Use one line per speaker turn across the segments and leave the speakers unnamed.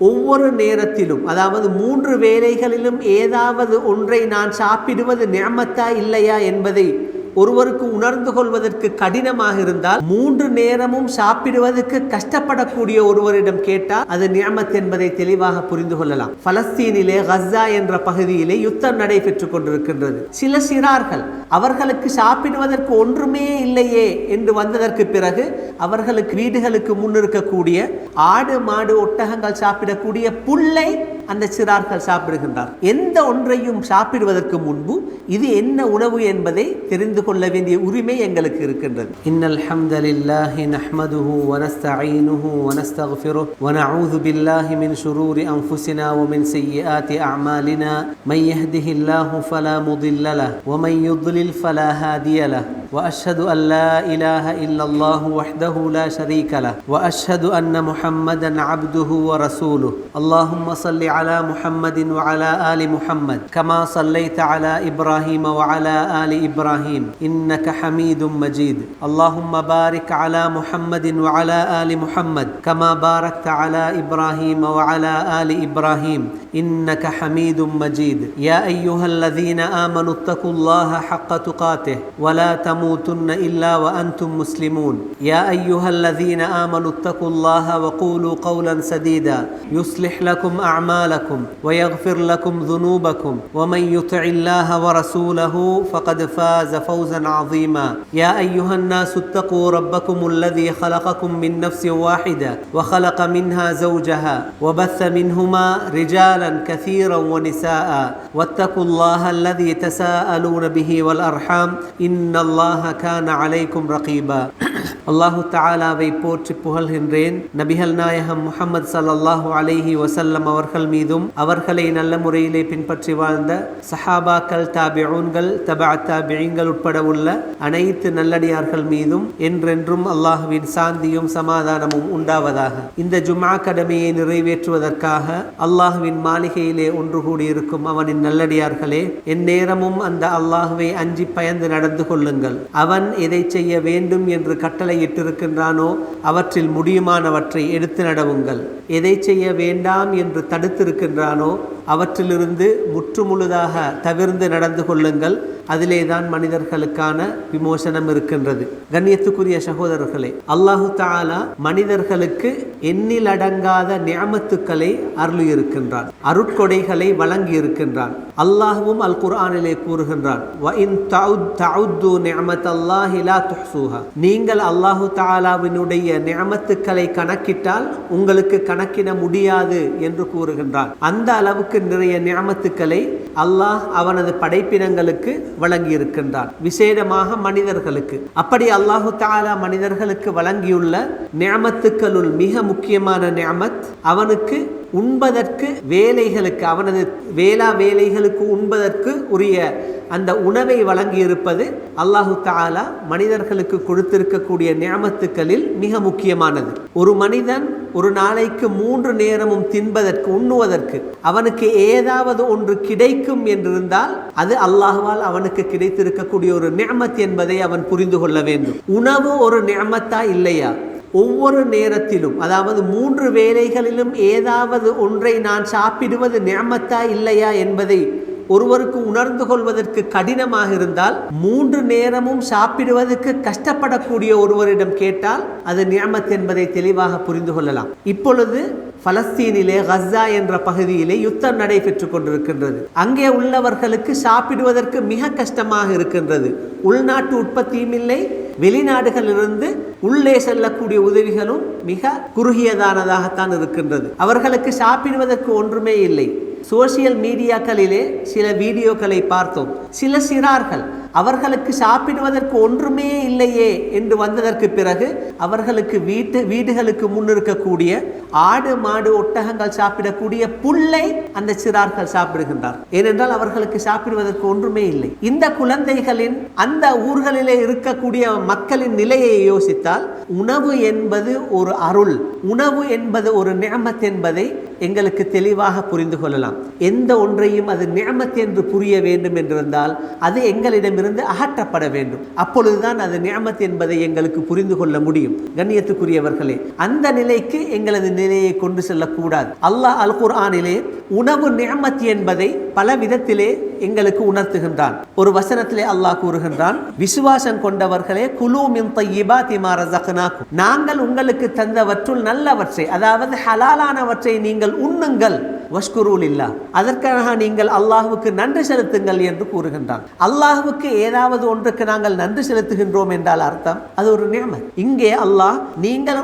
ஒவ்வொரு நேரத்திலும், அதாவது 3 வேளைகளிலும் ஏதாவது ஒன்றை நான் சாப்பிடுவது நிஅமத்தா இல்லையா என்பதை ஒருவருக்கு உணர்ந்து கொள்வதற்கு கடினமாக இருந்தால் 3 நேரமும் சாப்பிடுவதற்கு கஷ்டப்படக்கூடிய ஒருவரிடம் கேட்டால் அது நிஅமத் என்பதை தெளிவாக புரிந்து கொள்ளலாம். பலஸ்தீனிலே கஸா என்ற பகுதியிலே யுத்தம் நடைபெற்றுக் கொண்டிருக்கின்றது. சில சிறார்கள் அவர்களுக்கு சாப்பிடுவதற்கு ஒன்றுமே இல்லையே என்று வந்ததற்கு பிறகு அவர்களுக்கு வீடுகளுக்கு முன்னிருக்கக்கூடிய ஆடு மாடு ஒட்டகங்கள் சாப்பிடக்கூடிய புல்லை அந்த சிறார்கள் சாப்பிடுகின்றார். எந்த ஒன்றையும் சாப்பிடுவதற்கு முன்பு இது என்ன உணவு என்பதை தெரிந்து கொள்ள வேண்டிய உரிமை எங்களுக்கு இருக்கின்றது. இன்னல் ஹம்தலில்லாஹி நஹ்மதுஹு வ நஸ்தஈனுஹு வ நஸ்தக்ஃபிருஹு வ நஊது பில்லாஹி மின் ஷுரூரி அன்ஃபுஸினா வ மின் ஸய்யிஆத்தி அஅமாலினா மை யஹ்திஹில்லாஹு ஃபலா முضில்ல லஹு வ மை யுض்லில் ஃபலா ஹாதிய லஹு வ அஷ்ஹது அன் லா இலாஹ இல்லல்லாஹு வஹ்தஹு லா ஷரீக லஹு வ அஷ்ஹது அன்ன முஹம்மதன் அப்துஹு வ ரசூலுஹு. அல்லாஹும்ம ஸல்லி على محمد وعلى آل محمد كما صليت على إبراهيم وعلى آل إبراهيم إنك حميد مجيد. اللهم بارك على محمد وعلى آل محمد كما باركت على إبراهيم وعلى آل إبراهيم إنك حميد مجيد. يا أيها الذين آمنوا اتقوا الله حق تقاته ولا تموتن إلا وأنتم مسلمون. يا أيها الذين آمنوا اتقوا الله وقولوا قولا سديدا يصلح لكم أعمالكم ويغفر لكم ذنوبكم ومن يطع الله ورسوله فقد فاز فوزا عظيما. يا أيها الناس اتقوا ربكم الذي خلقكم من نفس واحدة وخلق منها زوجها وبث منهما رجالا كثيرا ونساء واتقوا الله الذي تساءلون به والأرحام إن الله كان عليكم رقيبا. அல்லாஹு தஆலாவை போற்றி புகழ்கின்றேன். நபிகள் நாயகம் முஹம்மது ஸல்லல்லாஹு அலைஹி வஸல்லம் அவர்கள் மீதும் அவர்களை நல்ல முறையிலே பின்பற்றி வாழ்ந்த சஹாபாக்கள், தாபிஊன்கள், தபஅ தாபிஈன்கள் உட்பட உள்ள அனைத்து நல்லடியார்கள் மீதும் என்றென்றும் அல்லாஹ்வின் சாந்தியும் சமாதானமும் உண்டாவதாக. இந்த ஜும்ஆ கடமையை நிறைவேற்றுவதற்காக அல்லாஹ்வின் மாளிகையிலே ஒன்று கூடியிருக்கும் அவனின் நல்லடியார்களே, எந்நேரமும் அந்த அல்லாஹ்வை அஞ்சி பயந்து நடந்து கொள்ளுங்கள். அவன் எதை செய்ய வேண்டும் என்று கட்டளை இட்டிருக்கின்றானோ அவற்றில் முடியுமானவற்றை எடுத்து நடவுங்கள். எதை செய்ய வேண்டாம் என்று தடுத்திருக்கின்றானோ அவற்றிலிருந்து முற்றுமுழுதாக தவிர்ந்து நடந்து கொள்ளுங்கள். அதிலேதான் மனிதர்களுக்கான விமோசனம் இருக்கின்றது. கண்ணியத்துக்குரிய சகோதரர்களே, அல்லாஹு தஆலா மனிதர்களுக்கு எண்ணிலடங்காத நிஅமத்துக்களை அருளியிருக்கின்றான், அருட்கொடைகளை வழங்கி இருக்கின்றான். அல்லாஹ்வும் அல் குர்ஆனிலே கூறுகின்றான், வ இன் தஉது நிஅமத்தல்லாஹி லா துஹ்ஸூஹா. நீங்கள் அல்லாஹு தஆலாவினுடைய நிஅமத்துக்களை கணக்கிட்டால் உங்களுக்கு கணக்கிட முடியாது என்று கூறுகின்றான். அந்த அளவுக்கு நிறைய நிஅமத்துக்களை அல்லாஹ் அவனது படைப்பினங்களுக்கு வழங்கி இருக்கின்றான், விசேடமாக மனிதர்களுக்கு. அப்படி அல்லாஹு தஆலா மனிதர்களுக்கு வழங்கியுள்ள நிஅமத்துக்களுள் மிக முக்கியமான நிஅமத் அவனுக்கு உண்பதற்கு வேலைகளுக்கு, அவனது வேலைகளுக்கு உண்பதற்கு உரிய அந்த உணவை வழங்கி இருப்பது அல்லாஹு தஆலா மனிதர்களுக்கு கொடுத்திருக்கக்கூடிய நிஅமத்துக்களில் மிக முக்கியமானது. ஒரு மனிதன் ஒரு நாளைக்கு 3 நேரமும் தின்பதற்கு, உண்ணுவதற்கு அவனுக்கு ஏதாவது ஒன்று கிடைக்கும் என்றிருந்தால் அது அல்லாஹ்வால் அவனுக்கு கிடைத்திருக்கக்கூடிய ஒரு நிஅமத் என்பதை அவன் புரிந்து கொள்ள வேண்டும். உணவு ஒரு நிஅமத்தா இல்லையா? ஒவ்வொரு நேரத்திலும், அதாவது 3 வேளைகளிலும் ஏதாவது ஒன்றை நான் சாப்பிடுவது நிஅமத்தா இல்லையா என்பதை ஒருவருக்கு உணர்ந்து கொள்வதற்கு கடினமாக இருந்தால் 3 நேரமும் சாப்பிடுவதற்கு கஷ்டப்படக்கூடிய ஒருவரிடம் கேட்டால் அது நிஅமத் என்பதை தெளிவாக புரிந்து கொள்ளலாம். இப்பொழுது பலஸ்தீனிலே கஸா என்ற பகுதியிலே யுத்தம் நடைபெற்றுக் கொண்டிருக்கின்றது. அங்கே உள்ளவர்களுக்கு சாப்பிடுவதற்கு மிக கஷ்டமாக இருக்கின்றது. உள்நாட்டு உற்பத்தியும் இல்லை, வெளிநாடுகளிலிருந்து உள்ளே செல்லக்கூடிய உதவிகளும் மிக குறுகியதானதாகத்தான் இருக்கின்றது. அவர்களுக்கு சாப்பிடுவதற்கு ஒன்றுமே இல்லை. சோசியல் மீடியாக்களிலே சில வீடியோக்களை பார்த்தோம். சில சிறார்கள் அவர்களுக்கு சாப்பிடுவதற்கு ஒன்றுமே இல்லையே என்று வந்ததற்கு பிறகு அவர்களுக்கு வீடுகளுக்கு முன்னிருக்கக்கூடிய ஆடு மாடு ஒட்டகங்கள் சாப்பிடக்கூடிய புல்லை அந்த சிறார்கள் சாப்பிடுகின்றார். ஏனென்றால் அவர்களுக்கு சாப்பிடுவதற்கு ஒன்றுமே இல்லை. இந்த குழந்தைகளின், அந்த ஊர்களிலே இருக்கக்கூடிய மக்களின் நிலையை யோசித்தால் உணவு என்பது ஒரு அருள், உணவு என்பது ஒரு நிஅமத் என்பதை எங்களுக்கு தெளிவாக புரிந்து கொள்ளலாம். எந்த ஒன்றையும் அது நிஅமத் என்று புரிய வேண்டும் என்றிருந்தால் அது எங்களிடமிருந்து அகற்றப்பட வேண்டும். அப்பொழுதுதான் அது நிஅமத் என்பதை எங்களுக்கு புரிந்து கொள்ள முடியும். கண்ணியத்துக்குரியவர்களே, அந்த நிலைக்கு எங்களது நிலையை கொண்டு செல்லக்கூடாது. அல்லாஹ் அல் குர்ஆனிலே உணவு நிஅமத் என்பதை பல விதத்திலே எங்களுக்கு உணர்த்துகின்றான். ஒரு வசனத்திலே அல்லாஹ் கூறுகின்றான், விசுவாசம் கொண்டவர்களே, குலூ மின் தய்யிபாத்தி மா ரஸக்னாக்கும், நாங்கள் உங்களுக்கு தந்தவற்றுள் நல்லவற்றை, அதாவது ஹலாலானவற்றை நீங்கள் உண்ணுங்கள், வஷ்குரு லில்லாஹ், அதற்காக நீங்கள் அல்லாஹ்வுக்கு நன்றி செலுத்துங்கள் என்று கூறுகின்றான். அல்லாஹ்வுக்கு ஏதாவது ஒன்றுக்கு நாங்கள் நன்றி செலுத்துகின்றோம் என்றால் அர்த்தம் அது ஒரு நிஅமத். இங்கே அல்லாஹ் நீங்கள்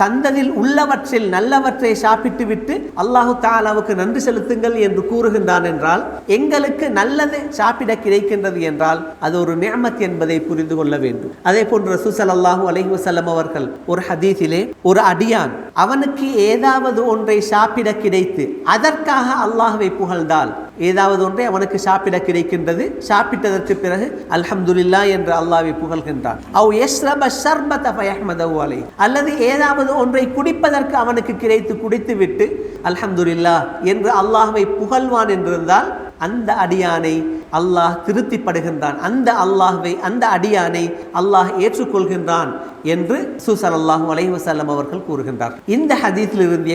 தந்ததில் உள்ளவற்றில் நல்லவற்றை சாப்பிட்டு விட்டு அல்லாஹு தஆலாவுக்கு நன்றி செலுத்துங்கள் என்று கூறுகின்றான் என்றால், எங்களுக்கு நல்லது சாப்பிட கிடைக்கின்றது என்றால் அது ஒரு நிஅமத் என்பதை புரிந்து கொள்ள வேண்டும். அதே போன்று ரசூல் ஸல்லல்லாஹு அலைஹி வஸல்லம் அவர்கள் ஒரு ஹதீஸிலே, ஒரு அடியான் அவனுக்கு ஏதாவது ஒன்றை சாப்பிட கிடைத்து அதற்காக அல்லாஹ்வை புகழ்ந்தால், ஏதாவது ஒன்றை அவனுக்கு சாப்பிட கிடைக்கின்றது, சாப்பிட்டதற்கு பிறகு அல்ஹம்துலில்லாஹ் என்று அல்லாஹ்வை புகழ்கின்றான். அவ் யஷ்ரப ஷர்பத ஃபயஹ்மதுஹு அலைஹி, அல்லது ஏதாவது ஒன்றை குடிப்பதற்கு அவனுக்கு கிடைத்து குடித்துவிட்டு அல்ஹம்துலில்லாஹ் என்று அல்லாஹ்வை புகழ்வான் என்றிருந்தால் அந்த அடியானை அல்லாஹ் திருப்திப்படுகின்றான், அந்த அல்லாஹ்வை, அந்த அடியானை அல்லாஹ் ஏற்றுக்கொள்கின்றான் என்று ஸல்லல்லாஹு அலைஹி வஸல்லம் அவர்கள் கூறுகின்றார். இந்த ஹதீஸிலிருந்து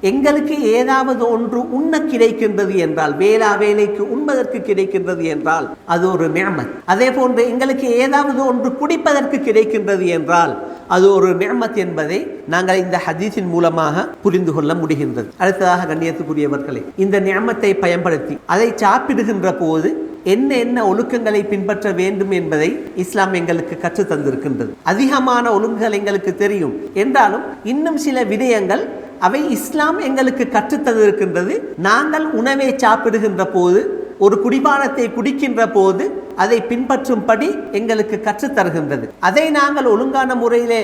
எங்களுக்கு ஏதாவது ஒன்று உண்ண கிடைக்கின்றது என்றால், வேலைக்கு உண்பதற்கு கிடைக்கின்றது என்றால் அது ஒரு நிஅமத். அதே போன்று எங்களுக்கு ஏதாவது ஒன்று குடிப்பதற்கு கிடைக்கின்றது என்றால் அது ஒரு நிஅமத் என்பதை நாங்கள் இந்த ஹதீஸின் மூலமாக புரிந்து கொள்ள முடிகின்றது. அடுத்ததாக கண்ணியத்துக்குரியவர்களே, இந்த நிஅமத்தை பயன்படுத்தி அதை சாப்பிடுகின்ற போது என்ன ஒழுக்கங்களை பின்பற்ற வேண்டும் என்பதை இஸ்லாம் எங்களுக்கு கற்றுத் தந்திருக்கின்றது. அதிகமான ஒழுங்குகள் எங்களுக்கு தெரியும் என்றாலும் இன்னும் சில விடயங்கள் அவை இஸ்லாம் எங்களுக்கு கற்றுத் தந்திருக்கின்றது. நாங்கள் உணவை சாப்பிடுகின்ற போது, ஒரு குடிபானத்தை குடிக்கின்ற போது அதை பின்பற்றும்படி எங்களுக்கு கற்றுத்தருகின்றது. அதை நாங்கள் ஒழுங்கான முறையிலே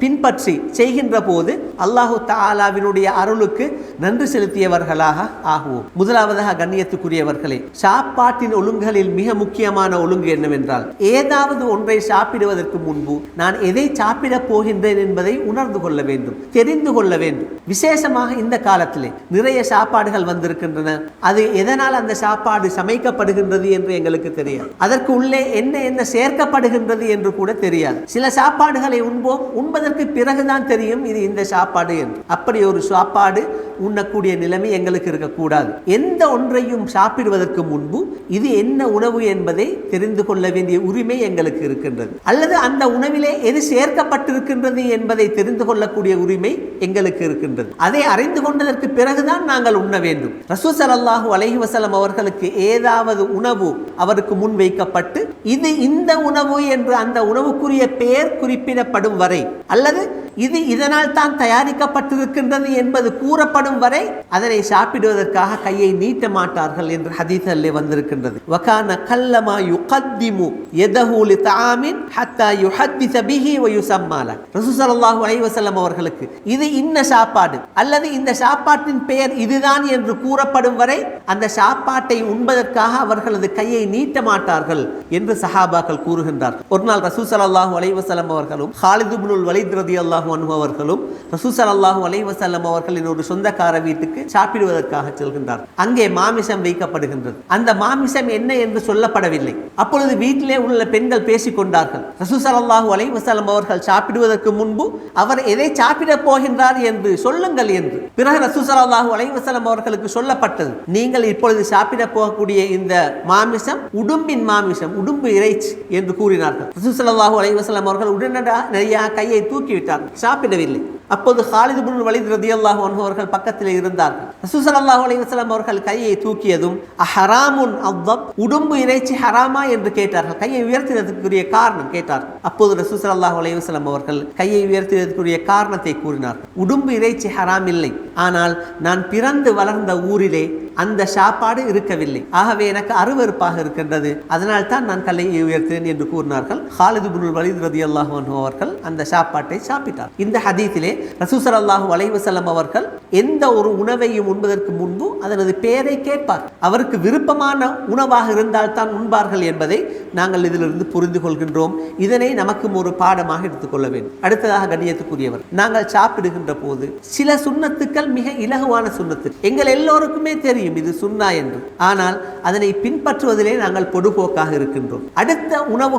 பின்பற்றி செய்கின்ற போது அல்லாஹு தஆலாவினுடைய அருளுக்கு நன்றி செலுத்தியவர்களாக ஆகுவோம். முதலாவதாக கண்ணியத்துக்குரியவர்களே, சாப்பாட்டின் ஒழுங்குகளில் மிக முக்கியமான ஒழுங்கு என்னவென்றால், ஏதாவது ஒன்றை சாப்பிடுவதற்கு முன்பு நான் எதை சாப்பிடப் போகின்றேன் என்பதை உணர்ந்து கொள்ள வேண்டும், தெரிந்து கொள்ள வேண்டும். விசேஷமாக இந்த காலத்திலே நிறைய சாப்பாடுகள் வந்திருக்கின்றன. அது எதனால் அந்த சாப்பாடு சமைக்கப்படுகின்றது என்று எங்களுக்கு தெரியாது. அதற்கு உள்ளே என்ன சேர்க்கப்படுகின்றது என்று கூட தெரியாது. சில சாப்பாடுகளை உண்போம், உண்பதற்கு பிறகுதான் தெரியும் இது இந்த சாப்பாடு என்று. அப்படி ஒரு சாப்பாடு உண்ணக்கூடிய நிலைமை எங்களுக்கு இருக்கக்கூடாது. எந்த ஒன்றையும் சாப்பிடுவதற்கு முன்பு இது என்ன உணவு என்பதை தெரிந்து கொள்ள வேண்டிய உரிமை எங்களுக்கு இருக்கின்றது. அல்லது அந்த உணவிலே எது சேர்க்கப்பட்டிருக்கின்றது என்பதை தெரிந்து கொள்ளக்கூடிய உரிமை எங்களுக்கு இருக்கின்றது. அதை அறிந்து கொண்டதற்கு பிறகுதான் நாங்கள் உண்ண வேண்டும். ரசூல் ஸல்லல்லாஹு அலைஹி வஸல்லம் அவர்களுக்கு ஏதாவது உணவு அவருக்கு முன் வைக்கப்பட்டு இது இந்த உணவு என்று அந்த உணவுக்குரிய பெயர் குறிப்பிடப்படும் வரை, அல்லது இது இதனால் தான் தயாரிக்கப்பட்டிருக்கின்றது என்பது கூறப்படும் வரை அதனை சாப்பிடுவதற்காக கையை நீட்ட மாட்டார்கள் என்று ஹதீஸிலே வந்திருக்கின்றது. வகான கல்லமா யுகத்திமு யதஹு லிதஆமின் ஹத்தா யுஹத்திஸ பிஹி வ யுஸம்மால. ரசூல் ஸல்லல்லாஹு அலைஹி வஸல்லம் அவர்களுக்கு இது இன்ன சாப்பாடு அல்லது இந்த சாப்பாட்டின் பெயர் இதுதான் என்று கூறப்படும் வரை அந்த சாப்பாட்டை உண்பதற்காக அவர்களது கையை நீட்ட மாட்டார்கள் என்று சஹாபாக்கள் கூறுகின்றார். ஒரு நாள் ரசூல் ஸல்லல்லாஹு அலைஹி வஸல்லம் அவர்களும் காலித் இப்னுல் வலீத் ரலியல்லாஹு அன்ஹு அவர்களும் ரசூல் ஸல்லல்லாஹு அலைஹி வஸல்லம் அவர்களின் ஒரு சொந்தக்கார வீட்டுக்கு சாப்பிடுவதற்காக செல்கின்றார். அங்கே மாமிசம் வைக்கப்படுகின்றது. அந்த மாமிசம் என்ன என்று சொல்லப்படவில்லை. அப்பொழுது வீட்டிலே உள்ள பெண்கள் பேசிக் கொண்டார்கள். ரசூல் ஸல்லல்லாஹு அலைஹி வஸல்லம் அவர்கள் சாப்பிடுவதற்கு முன்பு அவர் எதை சாப்பிட போகின்றார் என்று சொல்லுங்கள் என்று. பிறகு ரசூல் ஸல்லல்லாஹு அலைஹி வஸல்லம் அவர்களுக்கு சொல்லப்பட்டது, நீங்கள் இப்பொழுது சாப்பிட போகக்கூடிய இந்த மாமிசம் உடும்பின் மாமிசம், உடும்பு இறைச்சி என்று கூறினார்கள். ரசூல் ஸல்லல்லாஹு அலைஹி வஸல்லம் அவர்கள் உடனடியாக கையை தூக்கிவிட்டார்கள், சாப்பிடவில்லை. அப்போது காலித் இப்னுல் வலீத் ரலியல்லாஹு அன்ஹு அவர்கள் பக்கத்தில் இருந்தார்கள். ரசூல் ஸல்லல்லாஹு அலைஹி வஸல்லம் அவர்கள் கையை தூக்கியதும் அஹராமுன் அத்தப், உடும்பு இறைச்சி ஹராமா என்று கேட்டார்கள். கையை உயர்த்தியதற்குரிய காரணம் கேட்டார்கள். அப்போது ரசூல் ஸல்லல்லாஹு அலைஹி வஸல்லம் அவர்கள் கையை உயர்த்தியதற்குரிய காரணத்தை கூறினார்கள். உடும்பு இறைச்சி ஹராம் இல்லை, ஆனால் நான் பிறந்து வளர்ந்த ஊரிலே அந்த சாப்பாடு இருக்கவில்லை. ஆகவே எனக்கு அருவருப்பாக இருக்கின்றது, அதனால் தான் நான் கல்லையை உயர்த்தேன் என்று கூறினார்கள். ஹாலித் இப்னுல் வலீத் ரலியல்லாஹு அன்ஹு அவர்கள் அந்த சாப்பாட்டை சாப்பிட்டார். இந்த ஹதீஸிலே ரசூல் ஸல்லல்லாஹு அலைஹி வஸல்லம் அவர்கள் எந்த ஒரு உணவையும் உண்பதற்கு முன்பு அதனது பெயரை கேட்பார். அவருக்கு விருப்பமான உணவாக இருந்தால் தான் உண்பார்கள் என்பதை நாங்கள் இதிலிருந்து புரிந்து கொள்கின்றோம். இதனை நமக்கும் ஒரு பாடமாக எடுத்துக்கொள்ள வேண்டும். அடுத்ததாக கண்ணியத்துக்குரியவர், நாங்கள் சாப்பிடுகின்ற போது சில சுன்னத்துக்கள் மிக இலகுவான சுன்னத்து, எங்கள் எல்லோருக்குமே தெரியும் இது சுன்னா என்று. ஆனால் அதனை பின்பற்றுவதிலே நாங்கள் பொடுபோக்காக இருக்கின்றோம். அடுத்த உணவு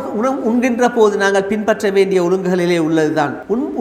உண்கின்ற போது நாங்கள் பின்பற்ற வேண்டிய ஒழுங்குகளிலே உள்ளதுதான்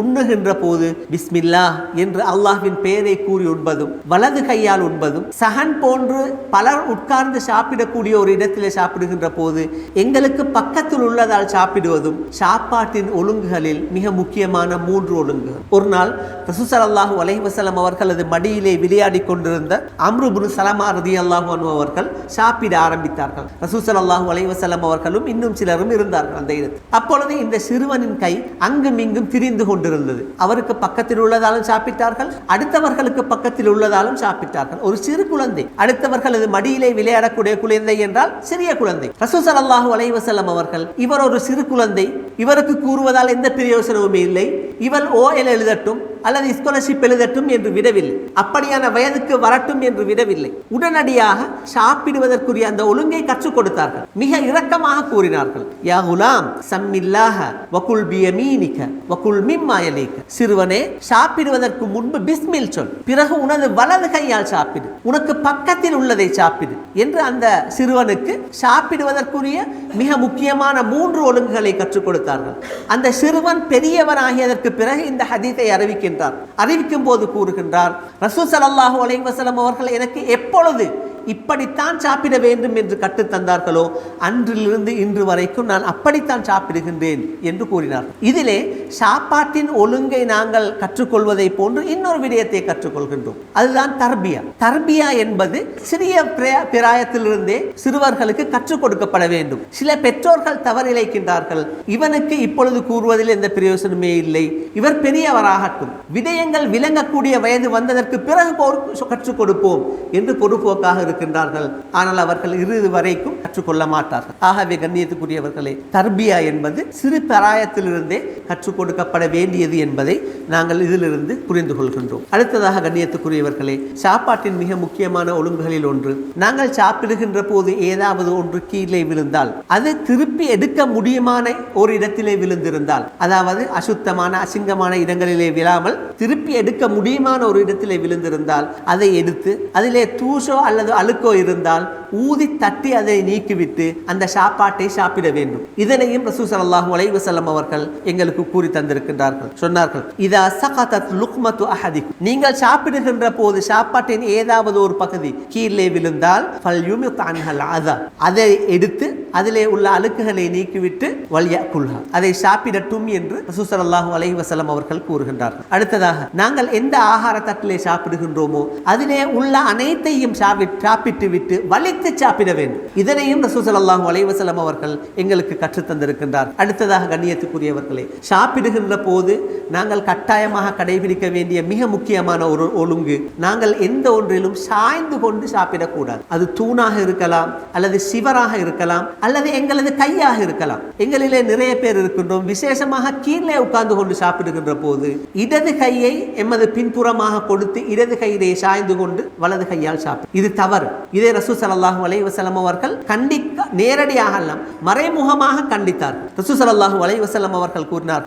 உண்ணுகின்ற போது பிஸ்மில்லா என்று அல்லாஹ்வின் பெயரை கூறி உண்பதும், வலது கையால் உண்பதும், சஹன் போன்று பலர் உட்கார்ந்து சாப்பிடக்கூடிய ஒரு இடத்திலே சாப்பிடுகின்ற போது எங்களுக்கு பக்கத்தில் உள்ளதால் சாப்பிடுவதும் சாப்பாட்டின் ஒழுங்குகளில் மிக முக்கியமான 3 ஒழுங்குகள். ஒரு நாள் ரசூல் ஸல்லல்லாஹு அலைஹி வஸல்லம் அவர்களது மடியிலே விளையாடி கொண்டிருந்த அம்ரு இப்னு ஸலமா ரலியல்லாஹு அன்ஹு அவர்கள் சாப்பிட ஆரம்பித்தார்கள். ரசூல் ஸல்லல்லாஹு அலைஹி வஸல்லம் அவர்களும் இன்னும் சிலரும் இருந்தார்கள் அந்த இடத்தில். அப்பொழுது இந்த சிறுவனின் கை அங்கும் இங்கும் திரிந்து கொண்டிருந்தது. அவருக்கு பக்கத்தில் உள்ளதாலும் சாப்பிட்டார்கள், அடுத்தவர்களுக்கு பக்கத்தில் உள்ளதாலும் சாப்பிட்டார்கள். ஒரு சிறு குழந்தை, அடுத்தவர்களது மடியிலே விளையாடக்கூடிய குழந்தை என்றால் சிறிய குழந்தை. ரசூல் ஸல்லல்லாஹு அலைஹி வஸல்லம் அவர்கள் இவர் ஒரு சிறு குழந்தை, இவருக்கு கூறுவதால் எந்த பிரயோசனமும் இல்லை, இவள் ஓஎல் எழுதட்டும் அல்லது ஸ்காலர்ஷிப் எழுதட்டும் என்று விடவில்லை, அப்படியான வயதுக்கு வரட்டும் என்று விடவில்லை. உடனடியாக சாப்பிடுவதற்குரிய அந்த ஒழுங்கை கற்றுக் கொடுத்தார்கள். மிக இரக்கமாக கூறினார்கள், யா குலாம் சம்மில்லாஹ வகுல் பியமீனிக வகுல் மிம்மா யலீக. சிறுவனே, சாப்பிடுவதற்கு முன்பு பிஸ்மில் சொல், பிறகு உனது வலது கையால் சாப்பிடு, உனக்கு பக்கத்தில் உள்ளதை சாப்பிடு என்று அந்த சிறுவனுக்கு சாப்பிடுவதற்குரிய மிக முக்கியமான 3 ஒழுங்குகளை கற்றுக் கொடுத்தார்கள். அந்த சிறுவன் பெரியவனாகியதற்கு பிறகு இந்த ஹதீஸை அறிவிக்கும் போது கூறுகின்றார், ரசூல் ஸல்லல்லாஹு அலைஹி வஸல்லம் அவர்கள் எனக்கு எப்பொழுது இப்படித்தான் சாப்பிட வேண்டும் என்று கற்றுத்தந்தார்களோ அன்றிலிருந்து இன்று வரைக்கும் நான் அப்படித்தான் சாப்பிடுகின்றேன் என்று கூறினார். இதிலே சாப்பாட்டின் ஒழுங்கை நாங்கள் கற்றுக்கொள்வதை போன்று இன்னொரு விடயத்தை கற்றுக்கொள்கின்றோம். அதுதான் தர்பியா. தர்பியா என்பது சிறிய பிராயத்திலிருந்தே சிறுவர்களுக்கு கற்றுக் கொடுக்கப்பட வேண்டும். சில பெற்றோர்கள் தவறிழைக்கின்றார்கள், இவனுக்கு இப்பொழுது கூறுவதில் எந்த பிரயோசனமே இல்லை, இவர் பெரியவராகட்டும், விடயங்கள் விளங்கக்கூடிய வயது வந்ததற்கு பிறகு கற்றுக் கொடுப்போம் என்று பொறுப்போக்காக இருக்கின்றார்கள். ஆனால் அவர்கள் இறுதி வரைக்கும் கற்றுக்கொள்ள மாட்டார்கள். ஆகவே கண்ணியத்துக்குரியவர்களே, தர்பியா என்பது சிறு பிராயத்திலிருந்தே கற்றுக் கொடுக்கப்பட வேண்டியது என்பதை நாங்கள் இதிலிருந்து புரிந்து கொள்கின்றோம். அடுத்ததாக கண்ணியத்துக்குரியவர்களே, சாப்பாட்டின் மிக முக்கியமான ஒழுங்குகளில் ஒன்று, நாங்கள் சாப்பிடுகின்ற போது ஏதாவது ஒன்று கீழே விழுந்தால் அது திருப்பி எடுக்க முடியுமான ஒரு இடத்திலே விழுந்திருந்தால், அதாவது அசுத்தமான அசிங்கமான இடங்களிலே விழாமல் திருப்பி எடுக்க முடியுமான ஒரு இடத்திலே விழுந்திருந்தால் அதை எடுத்து அதிலே தூசோ அல்லது அழுக்கோ இருந்தால் ஊதி தட்டி அதை நீக்கிவிட்டு அந்த சாப்பாட்டை சாப்பிட வேண்டும். இதனையும் ரசூல் ஸல்லல்லாஹு அலைஹி வஸல்லம் அவர்கள் எங்களுக்கு கூறி தந்திருக்கின்றார்கள். சொன்னார்கள், இதா சகதத் லுக்மத்து அஹதிக்கும், நீங்கள் சாப்பிடுகின்ற போது சாப்பாட்டின் ஏதாவது ஒரு பகுதி கீழே விழுந்தால் ஃபல்யுமித் அன்ஹல் அதா, அதை எடுத்து அதிலே உள்ள அழுக்குகளை நீக்கிவிட்டு வல்யகுல்ஹா, அதை சாப்பிடட்டும் என்று ரசூல் ஸல்லல்லாஹு அலைஹி வஸல்லம் அவர்கள் கூறுகின்றார்கள். அடுத்ததாக, நாங்கள் எந்த ஆகார தட்டிலே சாப்பிடுகின்றோமோ அதிலே உள்ள அனைத்தையும் சாப்பிட்டு விட்டு வலித்து சாப்பிட வேண்டும். இதனையும் ரசூல் ஸல்லல்லாஹு அலைஹி வஸல்லம் அவர்கள் எங்களுக்கு கற்றுத் தந்திருக்கின்றார். அடுத்ததாக கண்ணியத்துக்குரியவர்களே, சாப்பிடுகின்ற போது நாங்கள் கட்டாயமாக கடைபிடிக்க வேண்டிய மிக முக்கியமான ஒரு ஒழுங்கு, நாங்கள் எந்த ஒன்றிலும் சாய்ந்து கொண்டு சாப்பிடக்கூடாது. அது தூணாக இருக்கலாம், அல்லது சிவராக இருக்கலாம், அல்லது எங்களது கையாக இருக்கலாம். எங்களிலே நிறைய பேர் இருக்கின்றோம், விசேஷமாக கீழே உட்கார்ந்து கொண்டு சாப்பிடுகின்ற போது இடது கையை எமது பின்புறமாக கொடுத்து இடது கையிலே சாய்ந்து கொண்டு வலது கையால் சாப்பிடு. இது தவறு. இதை ரசூல் ஸல்லல்லாஹு அலைஹி வஸல்லம் அவர்கள் நேரடியாக அல்ல, மறைமுகமாக கண்டித்தார். ரசூல் ஸல்லல்லாஹு அலைஹி வஸல்லம் அவர்கள் கூறினார்,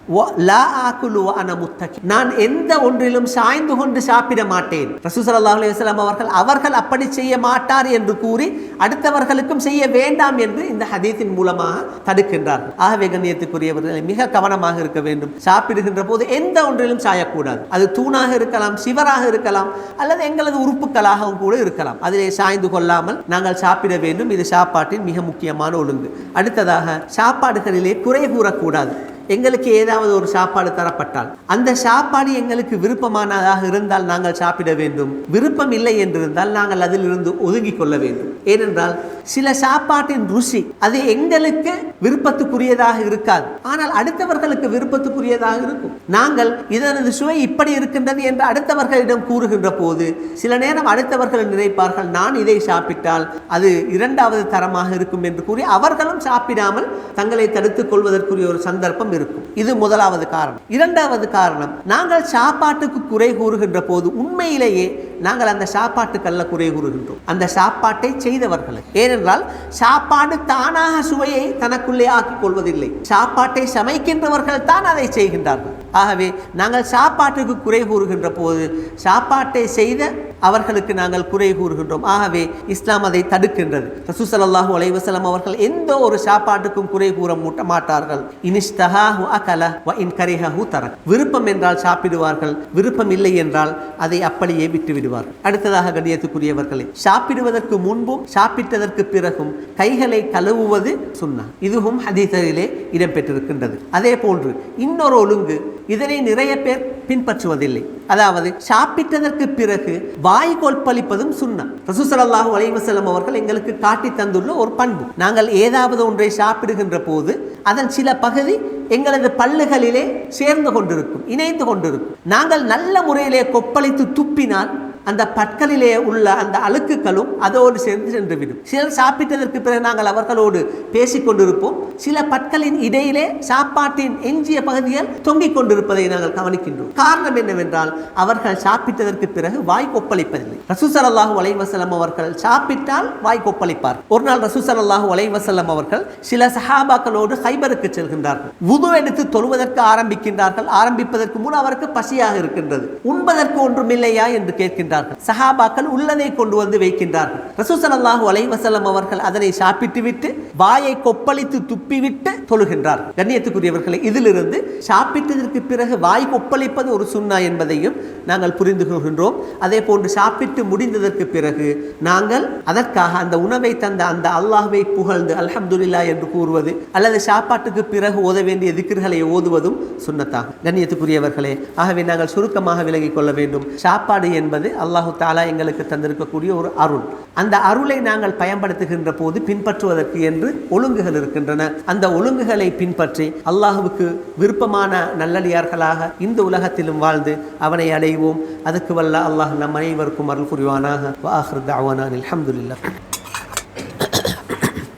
லா ஆகுலு வ அன முத்தகி, நான் எந்த ஒன்றிலும் சாய்ந்து கொண்டு சாப்பிட மாட்டேன். ரசூல் ஸல்லல்லாஹு அலைஹி வஸல்லம் அவர்கள் அப்படி செய்ய மாட்டார் என்று கூறி அடுத்தவர்களுக்கும் செய்ய வேண்டாம் என்று இந்த ஹதீஸின் மூலமாக தடுக்கின்றார்கள். ஆகவே கண்ணியத்துக்குரியவர்கள் மிக கவனமாக இருக்க வேண்டும். சாப்பிடுகின்ற போது எந்த ஒன்றிலும் சாயக்கூடாது. அது தூணாக இருக்கலாம், சிவராக இருக்கலாம், அல்லது எங்களது உறுப்புகளாகவும் கூட இருக்கலாம். அதிலே சாய்ந்து கொள்ளாமல் நாங்கள் சாப்பிட வேண்டும். இது சாப்பாட்டின் மிக முக்கியமான ஒழுங்கு. அடுத்ததாக, சாப்பாடுகளிலே குறை கூறக்கூடாது. எங்களுக்கு ஏதாவது ஒரு சாப்பாடு தரப்பட்டால் அந்த சாப்பாடு எங்களுக்கு விருப்பமானதாக இருந்தால் நாங்கள் சாப்பிட வேண்டும். விருப்பம் இல்லை என்றிருந்தால் நாங்கள் அதிலிருந்து ஒதுங்கிக் கொள்ள வேண்டும். ஏனென்றால் சில சாப்பாட்டின் ருசி அது எங்களுக்கு விருப்பத்துக்குரியதாக இருக்காது, ஆனால் அடுத்தவர்களுக்கு விருப்பத்துக்குரியதாக இருக்கும். நாங்கள் இதனது சுவை இப்படி இருக்கின்றது என்று அடுத்தவர்களிடம் கூறுகின்ற போது சில நேரம் அடுத்தவர்கள் நினைப்பார்கள், நான் இதை சாப்பிட்டால் அது இரண்டாவது தரமாக இருக்கும் என்று கூறி அவர்களும் சாப்பிடாமல் தங்களை தடுத்துக் கொள்வதற்குரிய ஒரு சந்தர்ப்பம் இருக்கும். இது முதலாவது காரணம். இரண்டாவது காரணம், நாங்கள் சாப்பாட்டுக்கு குறை கூறுகின்ற போது உண்மையிலேயே நாங்கள் அந்த சாப்பாட்டுக்கல்ல குறை கூறுகின்றோம், அந்த சாப்பாட்டை செய்தவர்கள். ஏனென்றால் சாப்பாடு தானாக சுவையை தனக்குள்ளே ஆக்கிக் கொள்வதில்லை, சாப்பாட்டை சமைக்கின்றவர்கள் தான் அதை செய்கின்றார்கள். ஆகவே நாங்கள் சாப்பாட்டுக்கு குறை கூறுகின்ற போது சாப்பாட்டை செய்த அவர்களுக்கு நாங்கள் குறை கூறுகின்றோம். ஆகவே இஸ்லாம் அதை தடுக்கின்றது. ரசூல் ஸல்லல்லாஹு அலைஹி வஸல்லம் அவர்கள் எந்த ஒரு சாப்பாட்டுக்கும் குறை கூற மாட்டார்கள். இனிஸ்தஹாஹு அகல வ இன் கரிஹஹு தரக். விருப்பம் என்றால் சாப்பிடுவார்கள், விருப்பம் இல்லை என்றால் அதை அப்படியே விட்டு விடுவார்கள். அடுத்ததாக கண்ணியத்துக்குரியவர்களே, சாப்பிடுவதற்கு முன்பும் சாப்பிட்டதற்கு பிறகும் கைகளை கழுவுவது சுன்னா. இதுவும் ஹதீஸிலே இடம்பெற்றிருக்கின்றது. அதே போன்று இன்னொரு ஒழுங்கு, இதனை நிறைய பேர் பின்பற்றுவதில்லை. அதாவது சாப்பிட்டதற்கு பிறகு வாய் கொப்பளிப்பதும் சுன்னா. ரசூல் ஸல்லல்லாஹு அலைஹி வஸல்லம் அவர்கள் எங்களுக்கு காட்டி தந்துள்ள ஒரு பண்பு. நாங்கள் ஏதாவது ஒன்றை சாப்பிடுகின்ற போது அதன் சில பகுதி எங்களது பல்லுகளிலே சேர்ந்து கொண்டிருக்கும், இணைந்து கொண்டிருக்கும். நாங்கள் நல்ல முறையிலே கொப்பளித்து துப்பினால் அந்த பற்களிலே உள்ள அந்த அழுக்குகளும் அதோடு சேர்ந்து சென்றுவிடும். சிலர் சாப்பிட்டதற்கு பிறகு நாங்கள் அவர்களோடு பேசிக் கொண்டிருப்போம், சில பற்களின் இடையிலே சாப்பாட்டின் எஞ்சிய பகுதிகள் தொங்கிக் கொண்டிருப்பதை நாங்கள் கவனிக்கின்றோம். காரணம் என்னவென்றால் அவர்கள் சாப்பிட்டதற்கு பிறகு வாய் கொப்பளிப்பதில்லை. ரசூல் ஸல்லல்லாஹு அலைஹி வஸல்லம் அவர்கள் சாப்பிட்டால் வாய் கொப்பளிப்பார். ஒரு நாள் ரசூல் ஸல்லல்லாஹு அலைஹி வஸல்லம் அவர்கள் சில சஹாபாக்களோடு ஹைபருக்கு செல்கின்றார்கள். வுது எடுத்து தொழுவதற்கு ஆரம்பிக்கின்றார்கள். ஆரம்பிப்பதற்கு முன் அவருக்கு பசியாக இருக்கின்றது. உண்பதற்கு ஒன்றுமில்லையா என்று கேட்கின்றார்கள். சஹாபாக்கள் உள்ளதை கொண்டு வந்து வைக்கின்றார்கள். ரசூல் ஸல்லல்லாஹு அலைஹி வஸல்லம் அவர்கள் அதனை சாப்பிட்டு விட்டு வாயை கொப்பளித்து துப்பிவிட்டு தொழுகின்றார்கள். கண்ணியத்துக்குரியவர்களை, இதிலிருந்து சாப்பிட்டதற்கு பிறகு வாய் கொப்பளிப்பது ஒரு சுன்னா என்பதையும் நாங்கள் புரிந்து கொள்கின்றோம். அதே போன்று சாப்பிட்டு முடிந்ததற்கு பிறகு நாங்கள் அதற்காக அந்த உணவை தந்த அந்த அல்லாஹ்வை புகழ்ந்து அல்ஹம்துலில்லாஹ் என்று கூறுவது அல்லது சாப்பாட்டுக்கு பிறகு ஓத வேண்டிய திக்ர்களை ஓதுவதும் சுன்னத்தாகும். கண்ணியத்துக்குரியவர்களே, ஆகவே நாங்கள் சுருக்கமாக விலகிக் கொள்ள வேண்டும். சாப்பாடு என்பது அல்லாஹு தஆலா எங்களுக்கு தந்திருக்கக்கூடிய ஒரு அருள். அந்த அருளை நாங்கள் பயன்படுத்துகின்ற போது பின்பற்றுவதற்கு என்று ஒழுங்குகள் இருக்கின்றன. அந்த ஒழுங்குகளை பின்பற்றி அல்லாஹுவுக்கு விருப்பமான நல்லடியார்களாக இந்த உலகத்திலும் வாழ்ந்து அவனை அடைவோம். அதுக்கு வல்ல அல்லாஹ் நம் அனைவருக்கும் அருள் புரிவானாக. வ ஆகிரு தஅவானா அல்ஹம்துலில்லாஹ்.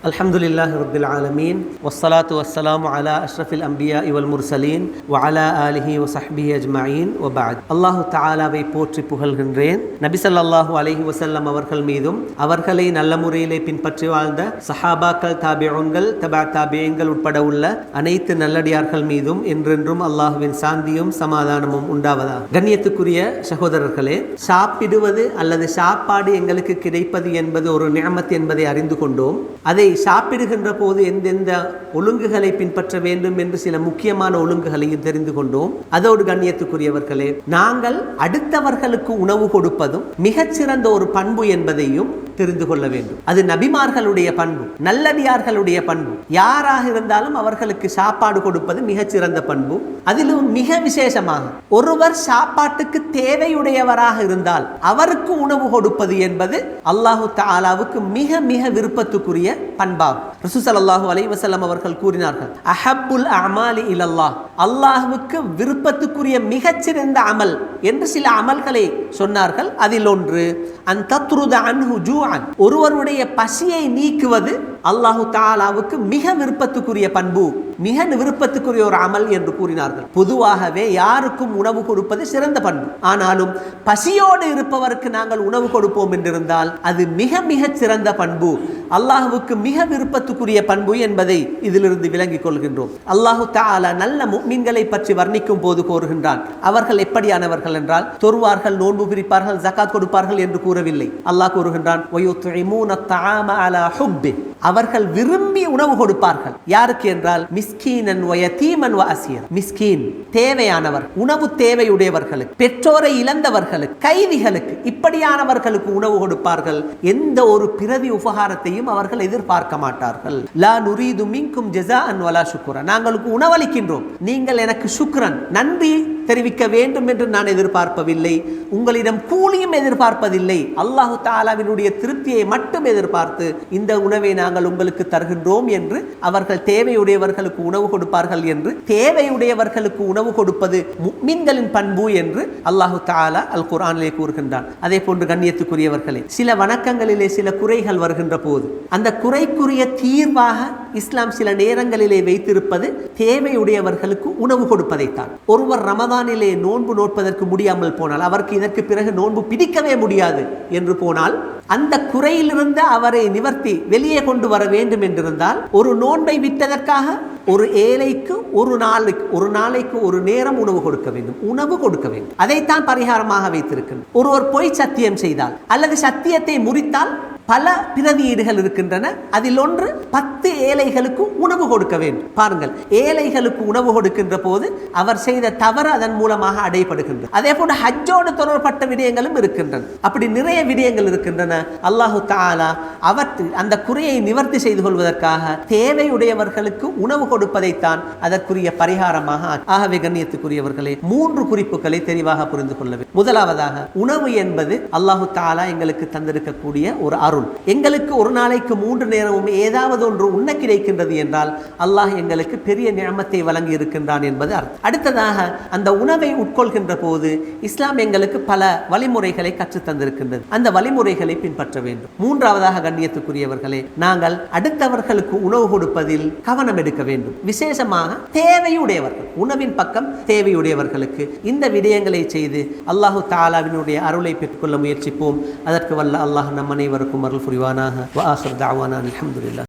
அல்ஹம்துலில்லாஹி ரப்பில் ஆலமீன் வஸ்ஸலாத்து வஸ்ஸலாமு அலா அஷ்ரஃபில் அன்பியாஇ வல் முர்சலீன் வ அலா ஆலிஹி வ ஸஹ்பிஹி அஜ்மஈன் வ பஅத். அல்லாஹ் தஆலாவை போற்றி புகழ்கின்றேன். நபி ஸல்லல்லாஹு அலைஹி வஸல்லம் அவர்கள் மீதும் அவர்களை நல்ல முறையிலே பின்பற்றி வாழ்ந்த சஹாபாக்கள், தாபிஊன்கள், தபா தாபிஈன்கள் உட்பட உள்ள அனைத்து நல்லடியார்கள் மீதும் என்றென்றும் அல்லாஹ்வின் சாந்தியும் சமாதானமும் உண்டாவதாக. கண்ணியத்துக்குரிய சகோதரர்களே, சாப்பிடுவது அல்லது சாப்பாடு எங்களுக்கு கிடைப்பது என்பது ஒரு நிஅமத் என்பதை அறிந்து கொண்டோம். அதை சாப்பிடுகின்ற போது எந்தெந்த ஒழுங்குகளை பின்பற்ற வேண்டும் என்று சில முக்கியமான ஒழுங்குகளையும் தெரிந்து கொண்டோம். அதோடு கண்ணியத்துக்குரியவர்களே, நாங்கள் அடுத்தவர்களுக்கு உணவு கொடுப்பதும் மிகச்சிறந்த ஒரு பண்பு என்பதையும் தெரிந்து கொள்ள வேண்டும். அது நபிமார்களுடைய பண்பு, நல்லடியார்களுடைய பண்பு. யாராக இருந்தாலும் அவர்களுக்கு சாப்பாடு கொடுப்பது மிகச்சிறந்த பண்பு. அதிலும் மிக விசேஷமாக ஒருவர் சாப்பாட்டுக்கு தேவையுடையவராக இருந்தால் அவருக்கு உணவு கொடுப்பது என்பது அல்லாஹு தஆலாவுக்கு மிக மிக விருப்பத்துக்குரிய பண்பாகும். ரசூல் ஸல்லல்லாஹு அலைஹி வஸல்லம் அவர்கள் கூறினார்கள், அஹப்புல் அமாலி இலல்லாஹ், அல்லாஹ்வுக்கு விருப்பத்துக்குரிய மிகச்சிறந்த அமல் என்று சில அமல்களை சொன்னார்கள். அதில் ஒன்று அன் தத்ருத அன்ஹு ஜூஅன், ஒருவருடைய பசியை நீக்குவது அல்லாஹு தஆலாவுக்கு மிக விருப்பத்துக்குரிய பண்பு, மிக விருப்பத்துக்குரிய ஒரு அமல் என்று கூறினார்கள். பொதுவாகவே யாருக்கும் உணவு கொடுப்பது சிறந்த பண்பு. ஆனாலும் பசியோடு இருப்பவருக்கு நாங்கள் உணவு கொடுப்போம் என்றிருந்தால் அது மிக மிக சிறந்த பண்பு, அல்லாஹுவுக்கு மிக விருப்பத்துக்குரிய பண்பு என்பதை இதிலிருந்து விளங்கிக் கொள்கின்றோம். அல்லாஹு தஆலா நல்ல முஃமின்களை பற்றி வர்ணிக்கும் போது கூறுகின்றான், அவர்கள் எப்படியானவர்கள் என்றால் தொழுவார்கள், நோன்பு பிரிப்பார்கள், ஜகாத் கொடுப்பார்கள் என்று கூறவில்லை. அல்லாஹ் கூறுகின்றான், வயுத்இமூன அத்ஆம அலா ஹுப்பி, அவர்கள் விரும்பி உணவு கொடுப்பார்கள். யாருக்கு என்றால் மிஸ்கீனன் வ யதீமன் வ அஸீர், மிஸ்கீன் தேவையானவர், உணவு தேவையுடையவர்களுக்கு, பெற்றோரை இழந்தவர்களுக்கு, கைதிகளுக்கு, இப்படியானவர்களுக்கு உணவு கொடுப்பார்கள். எந்த ஒரு பிரதி உபகாரத்தையும் அவர்கள் எதிர்பார்க்க மாட்டார்கள். லா நுரீது மின்கும் ஜஸாஅன் வலா ஷுக்ரா, நாங்களுக்கு உணவளிக்கின்றோம், நீங்கள் எனக்கு சுக்ரன் நன்றி தெரிவிக்க வேண்டும் என்று நான் எதிர்பார்ப்பதில்லை, உங்களிடம் கூலியும் எதிர்பார்ப்பதில்லை. அல்லாஹு தஆலாவினுடைய திருப்தியை மட்டும் எதிர்பார்த்து இந்த உணவை நாங்கள் உங்களுக்கு தருகின்றோம் என்று அவர்கள் தேவையுடையவர்களுக்கு உணவு கொடுப்பார்கள் என்று, தேவையுடையவர்களுக்கு உணவு கொடுப்பது முஃமின்களின் பண்பு என்று அல்லாஹு தஆலா அல் குர்ஆனிலே கூறுகின்றான். அதே போன்று கண்ணியத்துக்குரியவர்களே, சில வணக்கங்களிலே சில குறைகள் வருகின்ற போது அந்த குறைக்குரிய தீர்வாக இஸ்லாம் சில நேரங்களிலே வைத்திருப்பது தேவையுடையவர்களுக்கு உணவு கொடுப்பதைத்தான். ஒருவர் ரமதானிலே நோன்பு நோட்பதற்கு முடியாமல் போனால், அவருக்கு இதற்கு பிறகு நோன்பு பிடிக்கவே முடியாது என்று போனால், அந்த குறையிலிருந்து அவரை நிவர்த்தி வெளியே கொண்டு வர வேண்டும் என்றிருந்தால், ஒரு நோன்பை விட்டதற்காக ஒரு ஏழைக்கு ஒரு நாளைக்கு ஒரு நேரம் உணவு கொடுக்க வேண்டும், உணவு கொடுக்க வேண்டும். அதைத்தான் பரிகாரமாக வைத்திருக்கின்றனர். ஒருவர் பொய் சத்தியம் செய்தால் அல்லது சத்தியத்தை முறித்தால் பல பிரதியீடுகள் இருக்கின்றன. அதில் ஒன்று 10 ஏழைகளுக்கு உணவு கொடுக்க வேண்டும். பாருங்கள், ஏழைகளுக்கு உணவு கொடுக்கின்ற போது அவர் செய்த தவறு அதன் மூலமாக அடையப்படுகின்றது. அதே போன்று ஹஜ்ஜோடு தொடர்பட்ட விடயங்களும் இருக்கின்றன. அப்படி நிறைய விடயங்கள் இருக்கின்றன. அல்லாஹு தஆலா அவற்றில் அந்த குறையை நிவர்த்தி செய்து கொள்வதற்காக தேவையுடையவர்களுக்கு உணவு கொடுப்பதைத்தான் அதற்குரிய பரிகாரமாக. ஆகவே கண்ணியத்துக்குரியவர்களே, 3 குறிப்புகளை தெளிவாக புரிந்து கொள்ள வேண்டும். முதலாவதாக, உணவு என்பது அல்லாஹு தஆலா எங்களுக்கு தந்திருக்கக்கூடிய ஒரு அருள். எங்களுக்கு ஒரு நாளைக்கு 3 நேரமும் ஏதாவது ஒன்று உண்ண கிடைக்கின்றது என்றால் அல்லாஹ் எங்களுக்கு பெரிய நிஅமத்தை வழங்கி இருக்கின்றான் என்பது அர்த்தம். அடுத்ததாக, அந்த உணவை உட்கொள்கின்ற போது இஸ்லாம் எங்களுக்கு பல வழிமுறைகளை கற்றுத் தந்திருக்கின்றது. அந்த வழிமுறைகளை பின்பற்ற வேண்டும். மூன்றாவதாக கண்ணியத்துக்குரியவர்களே, நாங்கள் அடுத்தவர்களுக்கு உணவு கொடுப்பதில் கவனம் எடுக்க வேண்டும். விசேஷமாக தேவையுடையவர்கள், உணவின் பக்கம் தேவையுடையவர்களுக்கு இந்த விடயங்களை செய்து அல்லாஹு தஆலாவினுடைய அருளை பெற்றுக்கொள்ள முயற்சிப்போம். அதற்கு வல்ல அல்லாஹ் நம் அனைவருக்கும் அருள் புரிவானாக. வ ஆகிர் தஅவானா அல்ஹம்துலில்லாஹ்.